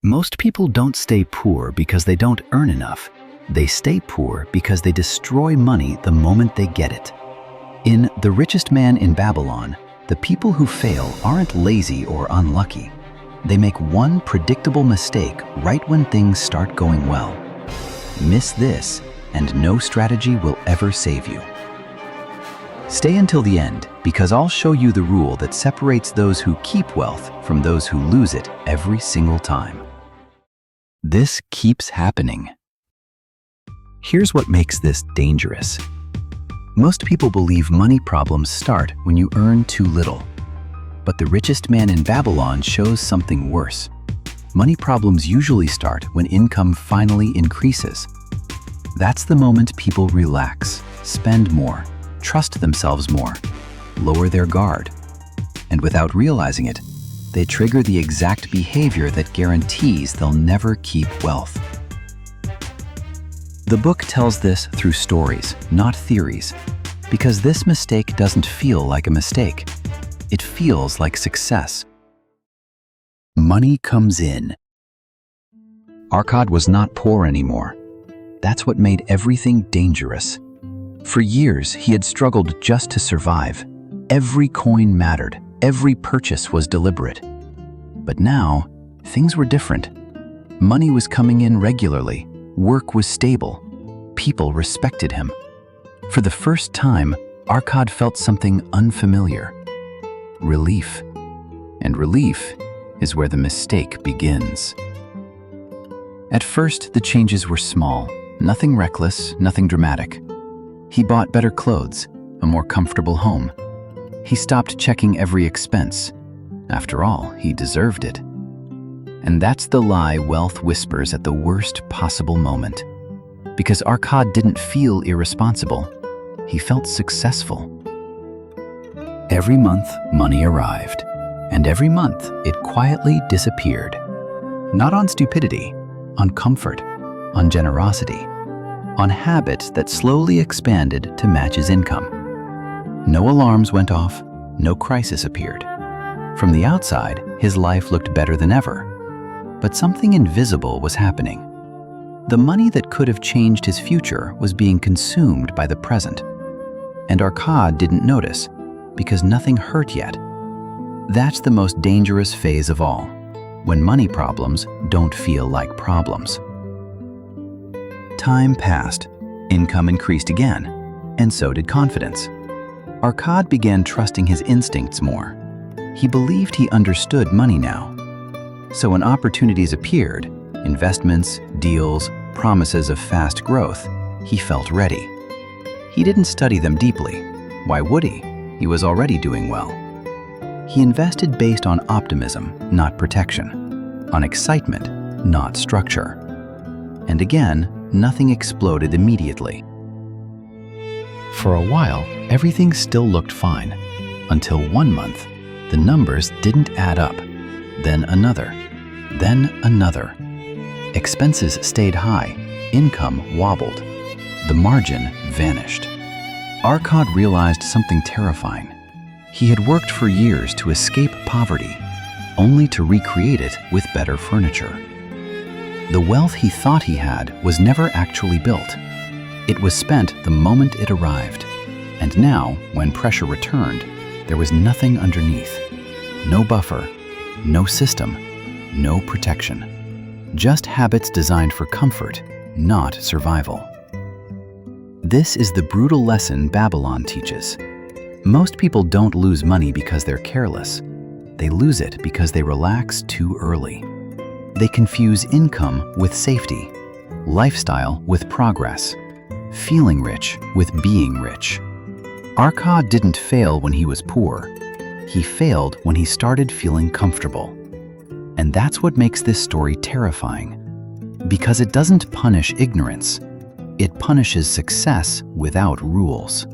Most people don't stay poor because they don't earn enough. They stay poor because they destroy money the moment they get it. In The Richest Man in Babylon, the people who fail aren't lazy or unlucky. They make one predictable mistake right when things start going well. Miss this, and no strategy will ever save you. Stay until the end, because I'll show you the rule that separates those who keep wealth from those who lose it every single time. This keeps happening. Here's what makes this dangerous. Most people believe money problems start when you earn too little. But The Richest Man in Babylon shows something worse. Money problems usually start when income finally increases. That's the moment people relax, spend more, trust themselves more, lower their guard. And without realizing it, they trigger the exact behavior that guarantees they'll never keep wealth. The book tells this through stories, not theories, because this mistake doesn't feel like a mistake. It feels like success. Money comes in. Arcad was not poor anymore. That's what made everything dangerous. For years, he had struggled just to survive. Every coin mattered. Every purchase was deliberate. But now, things were different. Money was coming in regularly. Work was stable. People respected him. For the first time, Arcad felt something unfamiliar. Relief. And relief is where the mistake begins. At first, the changes were small. Nothing reckless, nothing dramatic. He bought better clothes, a more comfortable home. He stopped checking every expense. After all, he deserved it. And that's the lie wealth whispers at the worst possible moment. Because Arcad didn't feel irresponsible. He felt successful. Every month, money arrived. And every month, it quietly disappeared. Not on stupidity, on comfort, on generosity, on habits that slowly expanded to match his income. No alarms went off, no crisis appeared. From the outside, his life looked better than ever. But something invisible was happening. The money that could have changed his future was being consumed by the present. And Arcad didn't notice, because nothing hurt yet. That's the most dangerous phase of all, when money problems don't feel like problems. Time passed, income increased again, and so did confidence. Arcad began trusting his instincts more. He believed he understood money now. So when opportunities appeared, investments, deals, promises of fast growth, he felt ready. He didn't study them deeply. Why would he? He was already doing well. He invested based on optimism, not protection, on excitement, not structure. And again, nothing exploded immediately. For a while, everything still looked fine, until one month, the numbers didn't add up. Then another. Expenses stayed high, income wobbled. The margin vanished. Arcad realized something terrifying. He had worked for years to escape poverty, only to recreate it with better furniture. The wealth he thought he had was never actually built. It was spent the moment it arrived. And now, when pressure returned, there was nothing underneath. No buffer, no system, no protection. Just habits designed for comfort, not survival. This is the brutal lesson Babylon teaches. Most people don't lose money because they're careless. They lose it because they relax too early. They confuse income with safety, lifestyle with progress, feeling rich with being rich. Arcad didn't fail when he was poor. He failed when he started feeling comfortable. And that's what makes this story terrifying. Because it doesn't punish ignorance. It punishes success without rules.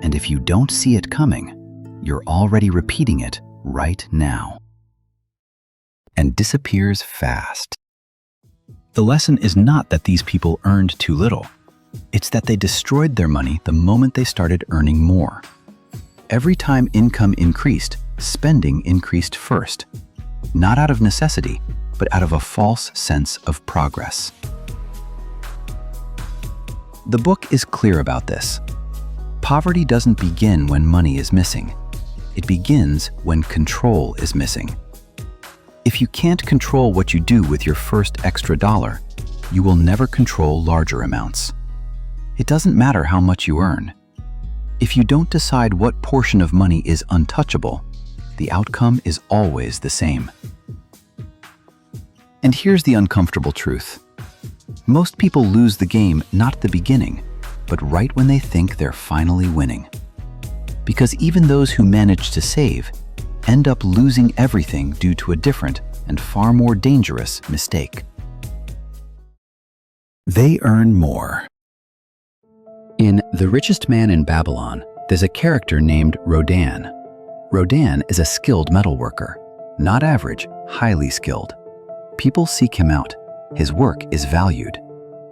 And if you don't see it coming, you're already repeating it right now. And disappears fast. The lesson is not that these people earned too little. It's that they destroyed their money the moment they started earning more. Every time income increased, spending increased first. Not out of necessity, but out of a false sense of progress. The book is clear about this. Poverty doesn't begin when money is missing. It begins when control is missing. If you can't control what you do with your first extra dollar, you will never control larger amounts. It doesn't matter how much you earn. If you don't decide what portion of money is untouchable, the outcome is always the same. And here's the uncomfortable truth. Most people lose the game not at the beginning, but right when they think they're finally winning. Because even those who manage to save end up losing everything due to a different and far more dangerous mistake. They earn more. In The Richest Man in Babylon, there's a character named Rodan. Rodan is a skilled metalworker, not average, highly skilled. People seek him out. His work is valued.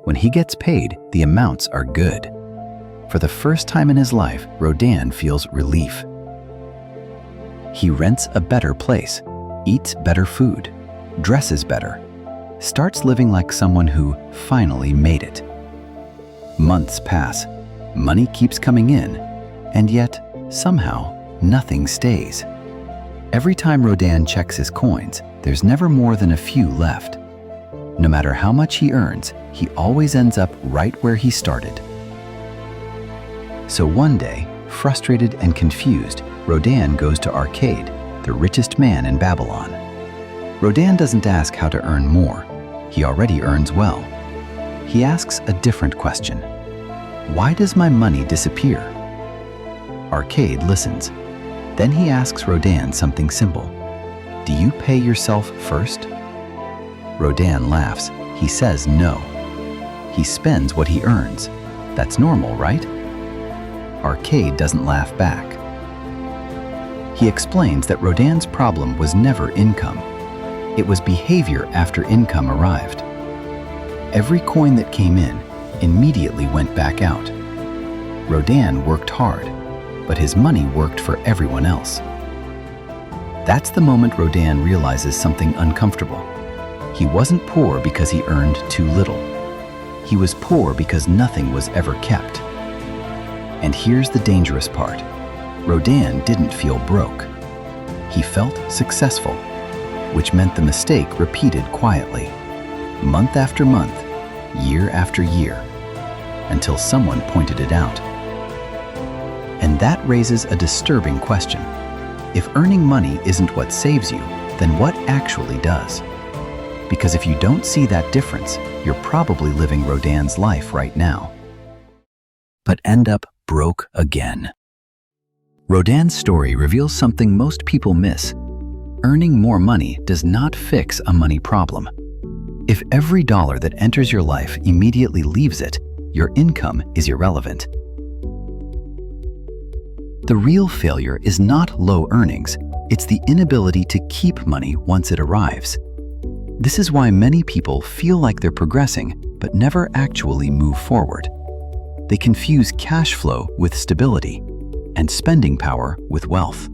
When he gets paid, the amounts are good. For the first time in his life, Rodan feels relief. He rents a better place, eats better food, dresses better, starts living like someone who finally made it. Months pass, money keeps coming in, and yet, somehow, nothing stays. Every time Rodan checks his coins, there's never more than a few left. No matter how much he earns, he always ends up right where he started. So one day, frustrated and confused, Rodan goes to Arcade, the richest man in Babylon. Rodan doesn't ask how to earn more. He already earns well. He asks a different question. Why does my money disappear? Arcade listens. Then he asks Rodan something simple. Do you pay yourself first? Rodan laughs. He says no. He spends what he earns. That's normal, right? Arcade doesn't laugh back. He explains that Rodan's problem was never income. It was behavior after income arrived. Every coin that came in immediately went back out. Rodan worked hard, but his money worked for everyone else. That's the moment Rodan realizes something uncomfortable. He wasn't poor because he earned too little. He was poor because nothing was ever kept. And here's the dangerous part. Rodan didn't feel broke. He felt successful, which meant the mistake repeated quietly, month after month, year after year, until someone pointed it out. And that raises a disturbing question. If earning money isn't what saves you, then what actually does? Because if you don't see that difference, you're probably living Rodan's life right now, but end up broke again. Rodan's story reveals something most people miss. Earning more money does not fix a money problem. If every dollar that enters your life immediately leaves it, your income is irrelevant. The real failure is not low earnings, it's the inability to keep money once it arrives. This is why many people feel like they're progressing, but never actually move forward. They confuse cash flow with stability, and spending power with wealth.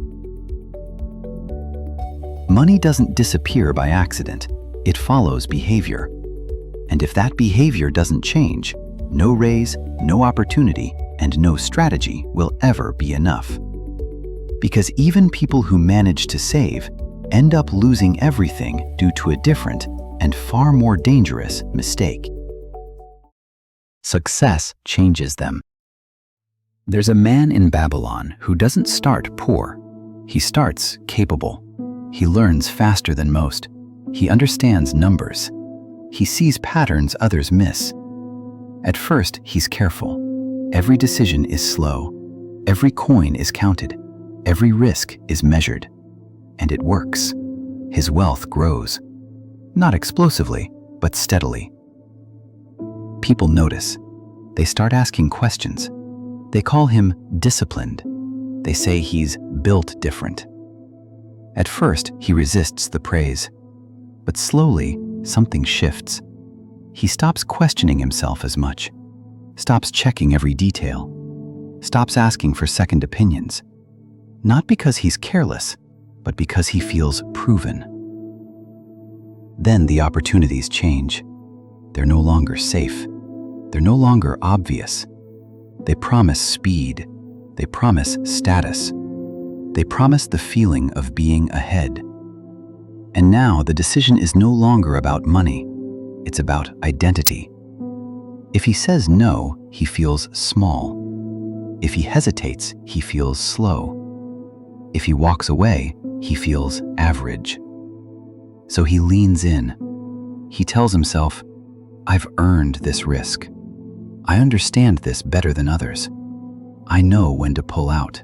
Money doesn't disappear by accident, it follows behavior. And if that behavior doesn't change, no raise, no opportunity, and no strategy will ever be enough. Because even people who manage to save end up losing everything due to a different and far more dangerous mistake. Success changes them. There's a man in Babylon who doesn't start poor. He starts capable. He learns faster than most. He understands numbers. He sees patterns others miss. At first, he's careful. Every decision is slow. Every coin is counted. Every risk is measured. And it works. His wealth grows. Not explosively, but steadily. People notice. They start asking questions. They call him disciplined. They say he's built different. At first, he resists the praise. But slowly, something shifts. He stops questioning himself as much, stops checking every detail, stops asking for second opinions. Not because he's careless, but because he feels proven. Then the opportunities change. They're no longer safe. They're no longer obvious. They promise speed. They promise status. They promise the feeling of being ahead. And now the decision is no longer about money. It's about identity. If he says no, he feels small. If he hesitates, he feels slow. If he walks away, he feels average. So he leans in. He tells himself, I've earned this risk. I understand this better than others. I know when to pull out.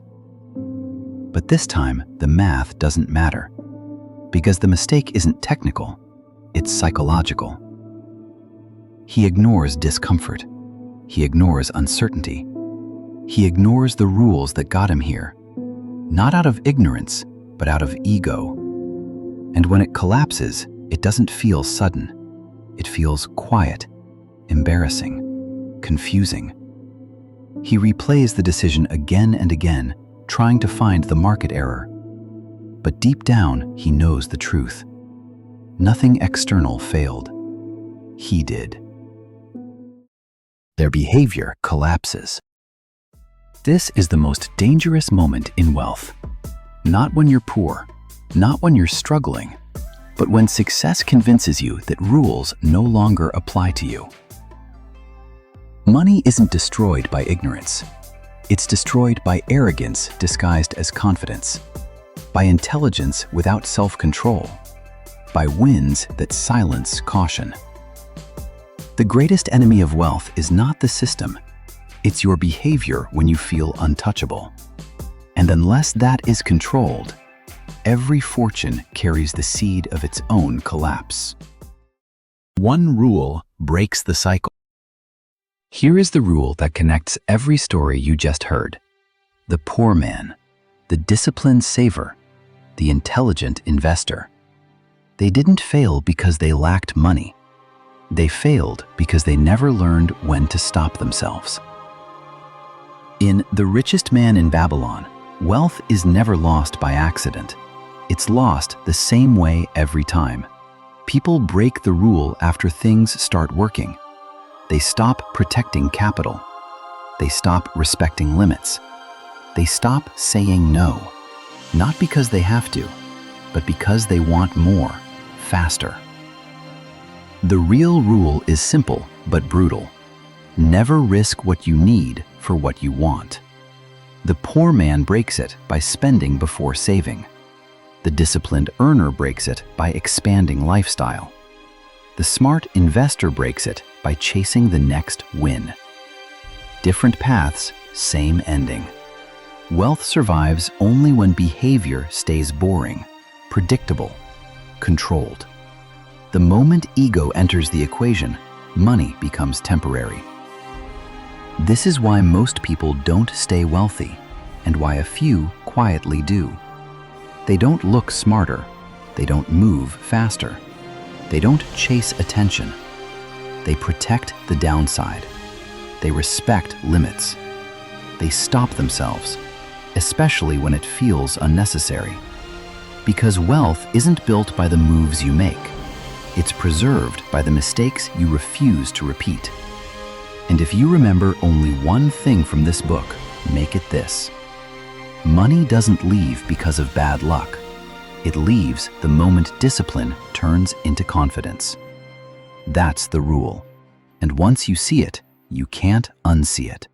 But this time, the math doesn't matter, because the mistake isn't technical, it's psychological. He ignores discomfort. He ignores uncertainty. He ignores the rules that got him here, not out of ignorance, but out of ego. And when it collapses, it doesn't feel sudden. It feels quiet, embarrassing, confusing. He replays the decision again and again, trying to find the market error. But deep down, he knows the truth. Nothing external failed. He did. Their behavior collapses. This is the most dangerous moment in wealth. Not when you're poor, not when you're struggling, but when success convinces you that rules no longer apply to you. Money isn't destroyed by ignorance. It's destroyed by arrogance disguised as confidence, by intelligence without self-control, by wins that silence caution. The greatest enemy of wealth is not the system. It's your behavior when you feel untouchable. And unless that is controlled, every fortune carries the seed of its own collapse. One rule breaks the cycle. Here is the rule that connects every story you just heard. The poor man, the disciplined saver, the intelligent investor. They didn't fail because they lacked money. They failed because they never learned when to stop themselves. In The Richest Man in Babylon, wealth is never lost by accident. It's lost the same way every time. People break the rule after things start working. They stop protecting capital. They stop respecting limits. They stop saying no, not because they have to, but because they want more, faster. The real rule is simple but brutal. Never risk what you need for what you want. The poor man breaks it by spending before saving. The disciplined earner breaks it by expanding lifestyle. The smart investor breaks it by chasing the next win. Different paths, same ending. Wealth survives only when behavior stays boring, predictable, controlled. The moment ego enters the equation, money becomes temporary. This is why most people don't stay wealthy, and why a few quietly do. They don't look smarter. They don't move faster. They don't chase attention. They protect the downside. They respect limits. They stop themselves, especially when it feels unnecessary. Because wealth isn't built by the moves you make. It's preserved by the mistakes you refuse to repeat. And if you remember only one thing from this book, make it this. Money doesn't leave because of bad luck. It leaves the moment discipline turns into confidence. That's the rule. And once you see it, you can't unsee it.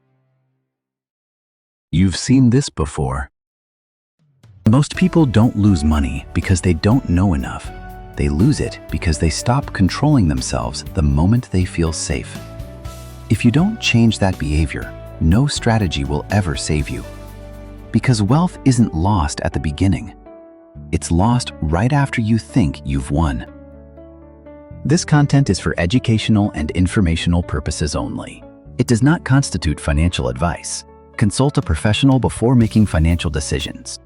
You've seen this before. Most people don't lose money because they don't know enough. They lose it because they stop controlling themselves the moment they feel safe. If you don't change that behavior, no strategy will ever save you. Because wealth isn't lost at the beginning. It's lost right after you think you've won. This content is for educational and informational purposes only. It does not constitute financial advice. Consult a professional before making financial decisions.